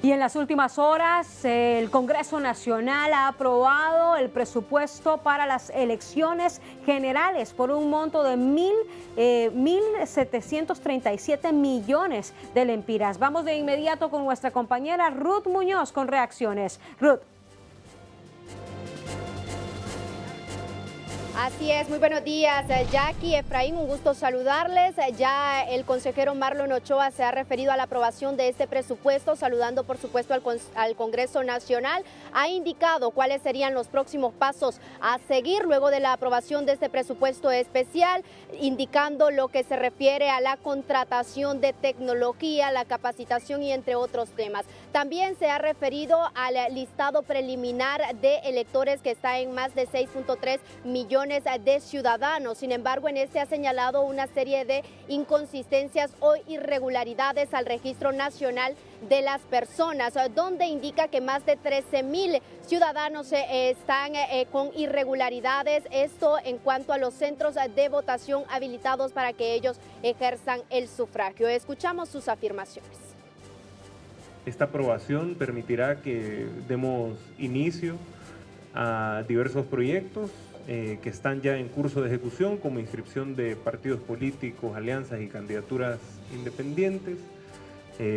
Y en las últimas horas, el Congreso Nacional ha aprobado el presupuesto para las elecciones generales por un monto de 1.737 millones de lempiras. Vamos de inmediato con nuestra compañera Ruth Muñoz con reacciones. Ruth. Así es, muy buenos días, Jackie, Efraín, un gusto saludarles. Ya el consejero Marlon Ochoa se ha referido a la aprobación de este presupuesto, saludando por supuesto al Congreso Nacional. Ha indicado cuáles serían los próximos pasos a seguir luego de la aprobación de este presupuesto especial, indicando lo que se refiere a la contratación de tecnología, la capacitación y entre otros temas. También se ha referido al listado preliminar de electores que está en más de 6.3 millones de ciudadanos. Sin embargo, en este ha señalado una serie de inconsistencias o irregularidades al Registro Nacional de las Personas, donde indica que más de 13.000 ciudadanos están con irregularidades, esto en cuanto a los centros de votación habilitados para que ellos ejerzan el sufragio. Escuchamos sus afirmaciones. Esta aprobación permitirá que demos inicio a diversos proyectos que están ya en curso de ejecución, como inscripción de partidos políticos, alianzas y candidaturas independientes.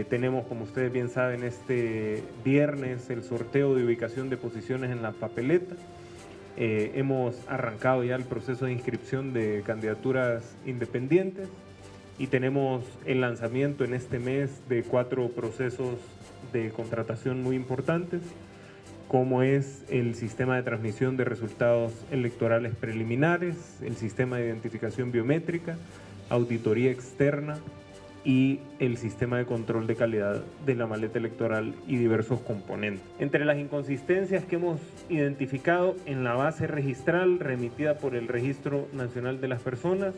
Tenemos, como ustedes bien saben, este viernes el sorteo de ubicación de posiciones en la papeleta. Hemos arrancado ya el proceso de inscripción de candidaturas independientes y tenemos el lanzamiento en este mes de 4 procesos de contratación muy importantes, como es el sistema de transmisión de resultados electorales preliminares, el sistema de identificación biométrica, auditoría externa y el sistema de control de calidad de la maleta electoral y diversos componentes. Entre las inconsistencias que hemos identificado en la base registral remitida por el Registro Nacional de las Personas,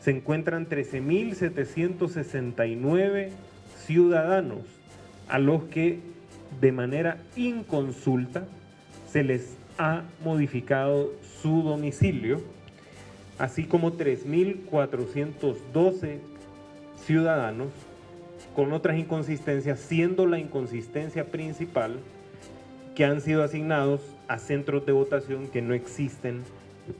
se encuentran 13.769 ciudadanos a los que de manera inconsulta se les ha modificado su domicilio, así como 3.412 ciudadanos con otras inconsistencias, siendo la inconsistencia principal que han sido asignados a centros de votación que no existen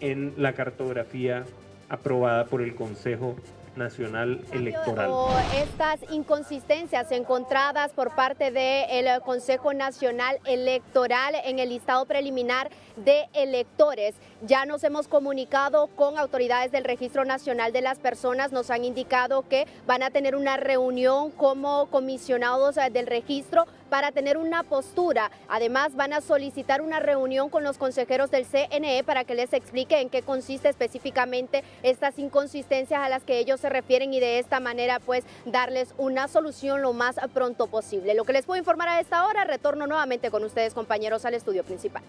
en la cartografía aprobada por el Consejo Nacional Electoral. Estas inconsistencias encontradas por parte del Consejo Nacional Electoral en el listado preliminar de electores. Ya nos hemos comunicado con autoridades del Registro Nacional de las Personas, nos han indicado que van a tener una reunión como comisionados del registro para tener una postura. Además, van a solicitar una reunión con los consejeros del CNE para que les explique en qué consiste específicamente estas inconsistencias a las que ellos se refieren y de esta manera pues darles una solución lo más pronto posible. Lo que les puedo informar a esta hora, retorno nuevamente con ustedes, compañeros, al estudio principal.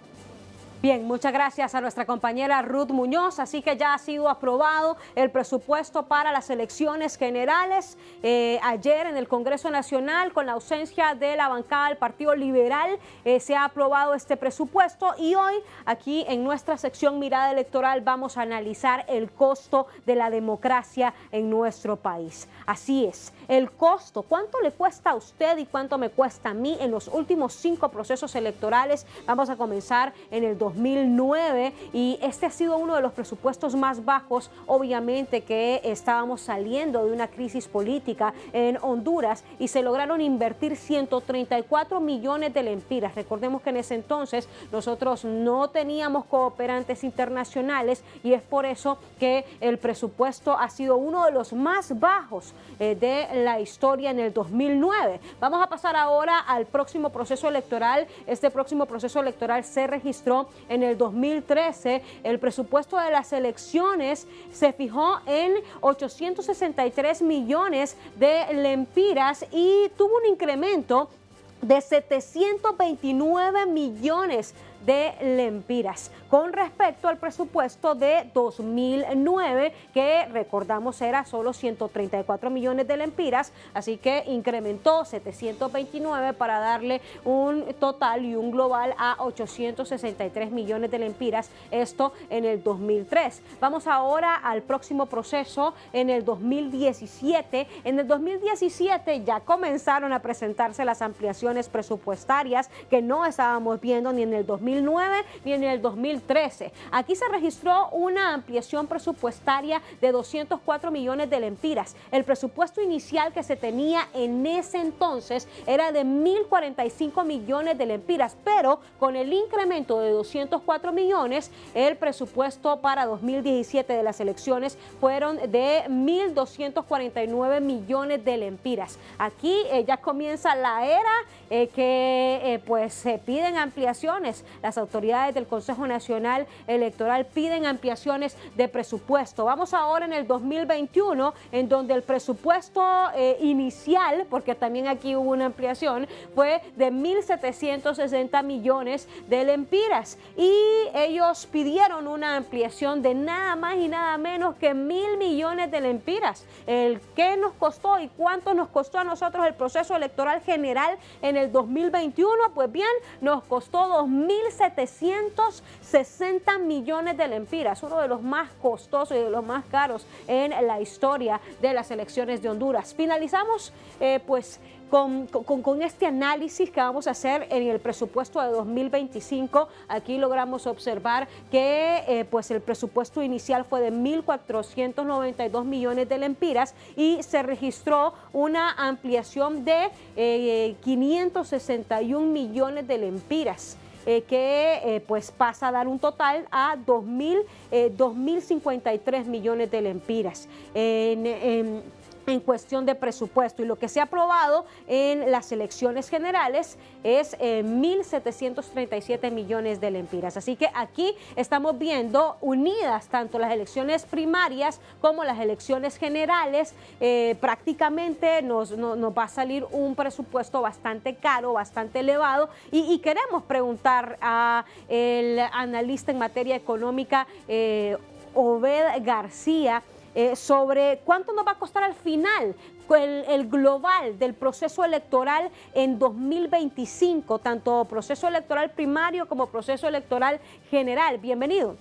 Bien, muchas gracias a nuestra compañera Ruth Muñoz. Así que ya ha sido aprobado el presupuesto para las elecciones generales. Ayer en el Congreso Nacional, con la ausencia de la bancada del Partido Liberal, se ha aprobado este presupuesto y hoy aquí en nuestra sección Mirada Electoral vamos a analizar el costo de la democracia en nuestro país. Así es, el costo, ¿cuánto le cuesta a usted y cuánto me cuesta a mí en los últimos 5 procesos electorales? Vamos a comenzar en el 2009 y este ha sido uno de los presupuestos más bajos, obviamente que estábamos saliendo de una crisis política en Honduras y se lograron invertir 134 millones de lempiras. Recordemos que en ese entonces nosotros no teníamos cooperantes internacionales y es por eso que el presupuesto ha sido uno de los más bajos de la historia en el 2009. Vamos a pasar ahora al próximo proceso electoral. Este próximo proceso electoral se registró en el 2013. El presupuesto de las elecciones se fijó en 863 millones de lempiras y tuvo un incremento de 729 millones de lempiras. Con respecto al presupuesto de 2009, que recordamos era solo 134 millones de lempiras, así que incrementó 729 para darle un total y un global a 863 millones de lempiras, esto en el 2003. Vamos ahora al próximo proceso en el 2017. En el 2017 ya comenzaron a presentarse las ampliaciones presupuestarias que no estábamos viendo ni en el 2009 ni en el 2013. Aquí se registró una ampliación presupuestaria de 204 millones de lempiras. El presupuesto inicial que se tenía en ese entonces era de 1.045 millones de lempiras, pero con el incremento de 204 millones, el presupuesto para 2017 de las elecciones fueron de 1.249 millones de lempiras. Aquí ya comienza la era que pues se piden ampliaciones. Las autoridades del Consejo Nacional Electoral piden ampliaciones de presupuesto. Vamos ahora en el 2021, en donde el presupuesto inicial, porque también aquí hubo una ampliación, fue de 1.760 millones de lempiras, y ellos pidieron una ampliación de nada más y nada menos que 1.000 millones de lempiras. El qué nos costó y cuánto nos costó a nosotros el proceso electoral general en el 2021, pues bien, nos costó 2.760 millones de lempiras, uno de los más costosos y de los más caros en la historia de las elecciones de Honduras. Finalizamos pues con este análisis que vamos a hacer en el presupuesto de 2025. Aquí logramos observar que pues el presupuesto inicial fue de 1.492 millones de lempiras y se registró una ampliación de 561 millones de lempiras. Que pues pasa a dar un total a 2.053 millones de lempiras en cuestión de presupuesto, y lo que se ha aprobado en las elecciones generales es 1.737 millones de lempiras. Así que aquí estamos viendo unidas tanto las elecciones primarias como las elecciones generales. Prácticamente nos va a salir un presupuesto bastante caro, bastante elevado, y queremos preguntar a el analista en materia económica Obed García sobre cuánto nos va a costar al final el global del proceso electoral en 2025, tanto proceso electoral primario como proceso electoral general. Bienvenido.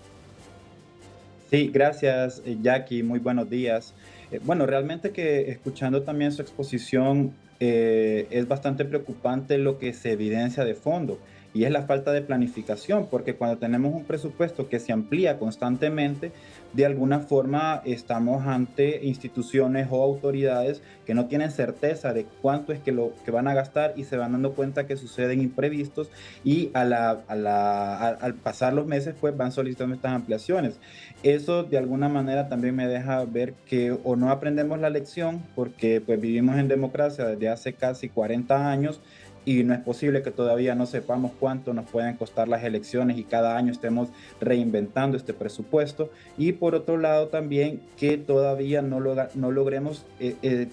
Sí, gracias, Jackie. Muy buenos días. Bueno, realmente que escuchando también su exposición es bastante preocupante lo que se evidencia de fondo, y es la falta de planificación, porque cuando tenemos un presupuesto que se amplía constantemente, de alguna forma estamos ante instituciones o autoridades que no tienen certeza de cuánto es que lo que van a gastar, y se van dando cuenta que suceden imprevistos, y al pasar los meses pues van solicitando estas ampliaciones. Eso de alguna manera también me deja ver que o no aprendemos la lección, porque pues vivimos en democracia desde hace casi 40 años, y no es posible que todavía no sepamos cuánto nos pueden costar las elecciones y cada año estemos reinventando este presupuesto. Y por otro lado también que todavía no logremos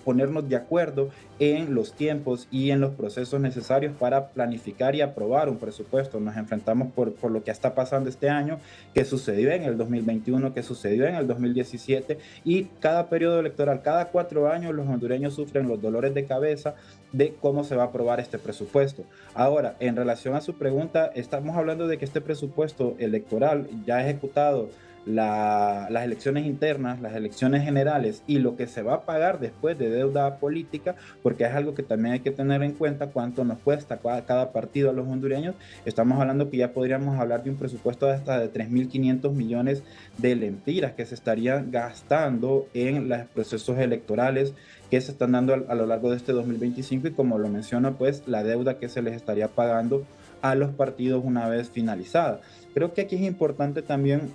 ponernos de acuerdo en los tiempos y en los procesos necesarios para planificar y aprobar un presupuesto. Nos enfrentamos por lo que está pasando este año, que sucedió en el 2021, que sucedió en el 2017, y cada periodo electoral, cada 4 años, los hondureños sufren los dolores de cabeza de cómo se va a aprobar este presupuesto. Ahora, en relación a su pregunta, estamos hablando de que este presupuesto electoral ya ejecutado las elecciones internas, las elecciones generales y lo que se va a pagar después de deuda política, porque es algo que también hay que tener en cuenta cuánto nos cuesta cada partido a los hondureños. Estamos hablando que ya podríamos hablar de un presupuesto hasta de 3.500 millones de lempiras que se estarían gastando en los procesos electorales que se están dando a lo largo de este 2025, y como lo menciono, pues la deuda que se les estaría pagando a los partidos una vez finalizada. Creo que aquí es importante también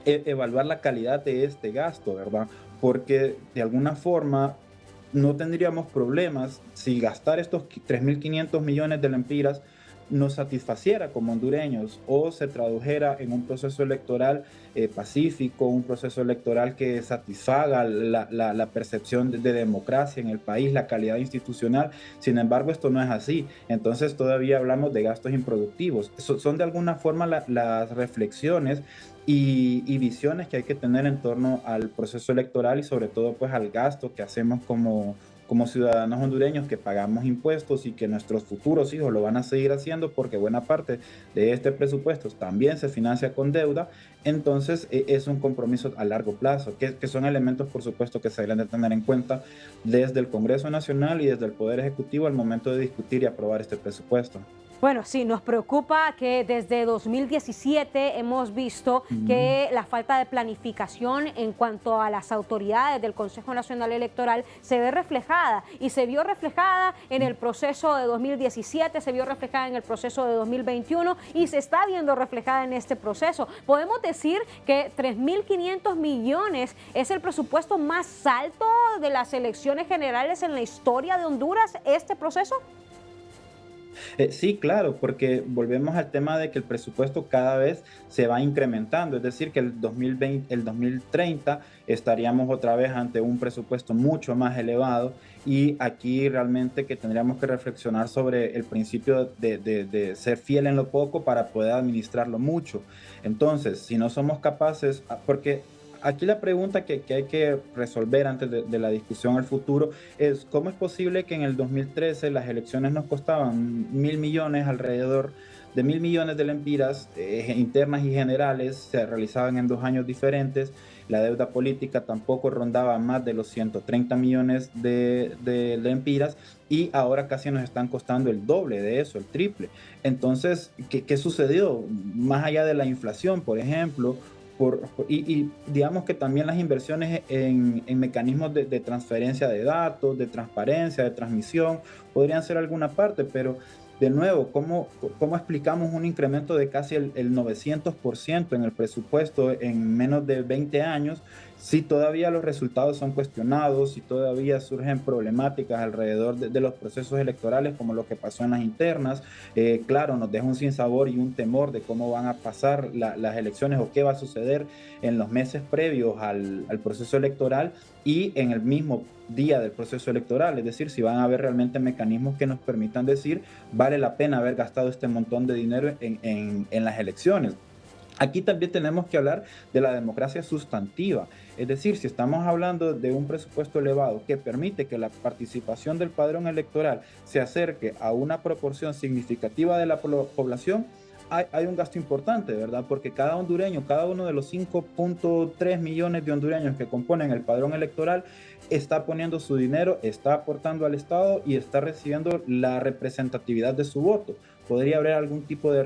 evaluar la calidad de este gasto, ¿verdad? Porque de alguna forma no tendríamos problemas si gastar estos 3.500 millones de lempiras nos satisfaciera como hondureños o se tradujera en un proceso electoral pacífico, un proceso electoral que satisfaga la percepción de democracia en el país, la calidad institucional. Sin embargo, esto no es así. Entonces todavía hablamos de gastos improductivos. Son de alguna forma las reflexiones y visiones que hay que tener en torno al proceso electoral y sobre todo pues al gasto que hacemos como ciudadanos hondureños que pagamos impuestos y que nuestros futuros hijos lo van a seguir haciendo porque buena parte de este presupuesto también se financia con deuda. Entonces es un compromiso a largo plazo, que son elementos por supuesto que se deben de tener en cuenta desde el Congreso Nacional y desde el Poder Ejecutivo al momento de discutir y aprobar este presupuesto. Bueno, sí, nos preocupa que desde 2017 hemos visto que la falta de planificación en cuanto a las autoridades del Consejo Nacional Electoral se ve reflejada y se vio reflejada en el proceso de 2017, se vio reflejada en el proceso de 2021 y se está viendo reflejada en este proceso. Podemos decir que 3.500 millones es el presupuesto más alto de las elecciones generales en la historia de Honduras, ¿este proceso? Sí, claro, porque volvemos al tema de que el presupuesto cada vez se va incrementando, es decir, que el 2030 estaríamos otra vez ante un presupuesto mucho más elevado y aquí realmente que tendríamos que reflexionar sobre el principio de ser fiel en lo poco para poder administrarlo mucho. Entonces, si no somos capaces, porque aquí la pregunta que hay que resolver antes de la discusión al futuro es cómo es posible que en el 2013 las elecciones nos costaban 1.000 millones, alrededor de 1.000 millones de lempiras internas y generales, se realizaban en 2 años diferentes. La deuda política tampoco rondaba más de los 130 millones de lempiras y ahora casi nos están costando el doble de eso, el triple. Entonces, ¿qué sucedió? Más allá de la inflación, por ejemplo, y digamos que también las inversiones en mecanismos de transferencia de datos, de transparencia, de transmisión, podrían ser alguna parte, pero de nuevo, ¿cómo explicamos un incremento de casi el 900% en el presupuesto en menos de 20 años si todavía los resultados son cuestionados, si todavía surgen problemáticas alrededor de los procesos electorales como lo que pasó en las internas? Claro, nos deja un sinsabor y un temor de cómo van a pasar las elecciones o qué va a suceder en los meses previos al proceso electoral y en el mismo día del proceso electoral, es decir, si van a haber realmente mecanismos que nos permitan decir vale la pena haber gastado este montón de dinero en las elecciones. Aquí también tenemos que hablar de la democracia sustantiva, es decir, si estamos hablando de un presupuesto elevado que permite que la participación del padrón electoral se acerque a una proporción significativa de la población, hay un gasto importante, ¿verdad? Porque cada hondureño, cada uno de los 5.3 millones de hondureños que componen el padrón electoral está poniendo su dinero, está aportando al Estado y está recibiendo la representatividad de su voto. Podría haber algún tipo de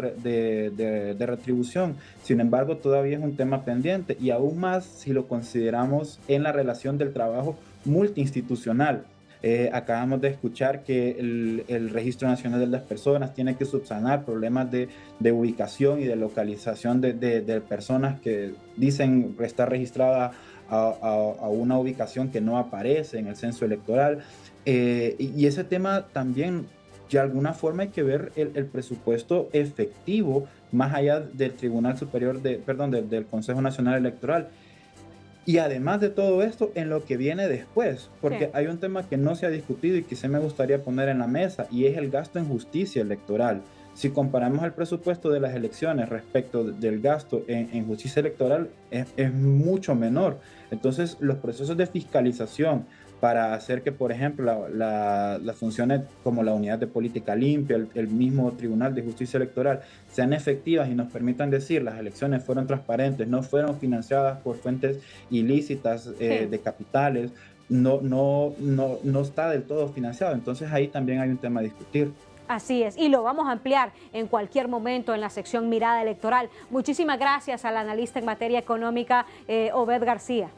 retribución, sin embargo todavía es un tema pendiente y aún más si lo consideramos en la relación del trabajo multiinstitucional. Acabamos de escuchar que el Registro Nacional de las Personas tiene que subsanar problemas de ubicación y de localización de personas que dicen estar registradas a una ubicación que no aparece en el censo electoral. Y ese tema también, de alguna forma hay que ver el presupuesto efectivo más allá del Tribunal Superior, del Consejo Nacional Electoral. Y además de todo esto, en lo que viene después, porque sí, hay un tema que no se ha discutido y que sí me gustaría poner en la mesa, y es el gasto en justicia electoral. Si comparamos el presupuesto de las elecciones respecto del gasto en justicia electoral, es mucho menor. Entonces, los procesos de fiscalización para hacer que, por ejemplo, las funciones como la unidad de política limpia, el mismo Tribunal de Justicia Electoral, sean efectivas y nos permitan decir las elecciones fueron transparentes, no fueron financiadas por fuentes ilícitas de capitales, no está del todo financiado. Entonces ahí también hay un tema a discutir. Así es, y lo vamos a ampliar en cualquier momento en la sección Mirada Electoral. Muchísimas gracias al analista en materia económica, Obed García.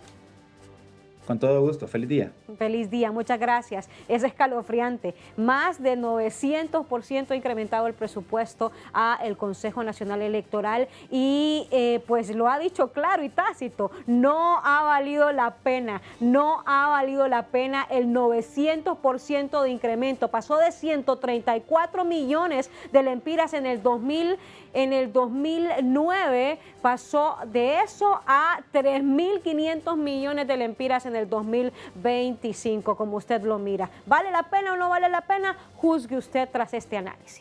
Con todo gusto. Feliz día. Feliz día, muchas gracias. Es escalofriante. Más de 900% ha incrementado el presupuesto al Consejo Nacional Electoral y pues lo ha dicho claro y tácito, no ha valido la pena, no ha valido la pena el 900% de incremento. Pasó de 134 millones de lempiras en el 2009, pasó de eso a 3.500 millones de lempiras en el 2025, como usted lo mira. ¿Vale la pena o no vale la pena? Juzgue usted tras este análisis.